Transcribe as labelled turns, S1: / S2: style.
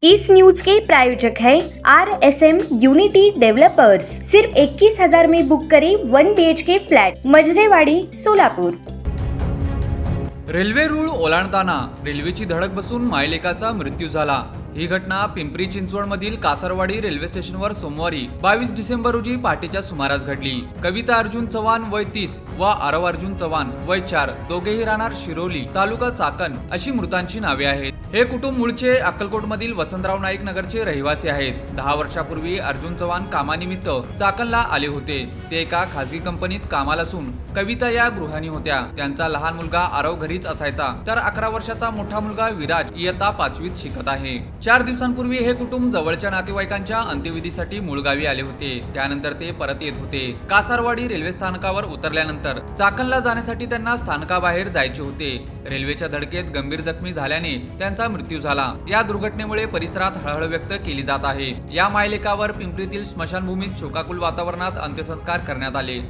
S1: इस news के प्रायोजक है RSM unity developers. सिर्फ 21,000 में बुक करें 1 BHK flat, Majrewadi, Solapur.
S2: Railway रूळ ओलांडताना रेल्वेची धडक बसून मायलेकाचा मृत्यू झाला। ही घटना पिंपरी चिंचवडमधील कासारवाडी रेल्वे स्टेशनवर सोमवारी 22 डिसेंबर रोजी पहाटेच्या सुमारास घडली। कविता अर्जुन चव्हाण वय 30 व आरव अर्जुन चव्हाण वय 4, दोघेही राहणार शिरोली, तालुका चाकण अशी मृतांची नावे आहेत। हे कुटुंब मूळचे अक्कलकोटमधील वसंतराव नाईक नगरचे रहिवासी आहेत। 10 वर्षापूर्वी अर्जुन चव्हाण कामानिमित्त चाकणला आले होते। ते एका खासगी कंपनीत कामाला असून कविता या गृहिणी होत्या। त्यांचा लहान मुलगा आरव घरीच असायचा, तर 11 वर्षाचा मोठा मुलगा विराज इयत्ता 5वीत शिकत आहे। 4 दिवसांपूर्वी हे कुटुंब जवळच्या नातेवाईकांच्या अंत्यविधीसाठी मूळगावी आले होते। त्यानंतर ते परत येत होते। कासारवाडी रेल्वे स्थानकावर उतरल्यानंतर चाकणला जाण्यासाठी त्यांना स्थानकाबाहेर जायचे होते। रेल्वेच्या धडकेत गंभीर जखमी झाल्याने त्यांचा मृत्यू झाला। या दुर्घटनेमुळे परिसरात हळहळ व्यक्त केली जात आहे। या मायलेकावर पिंपरीतील स्मशानभूमीत शोकाकुल वातावरणात अंत्यसंस्कार करण्यात आले।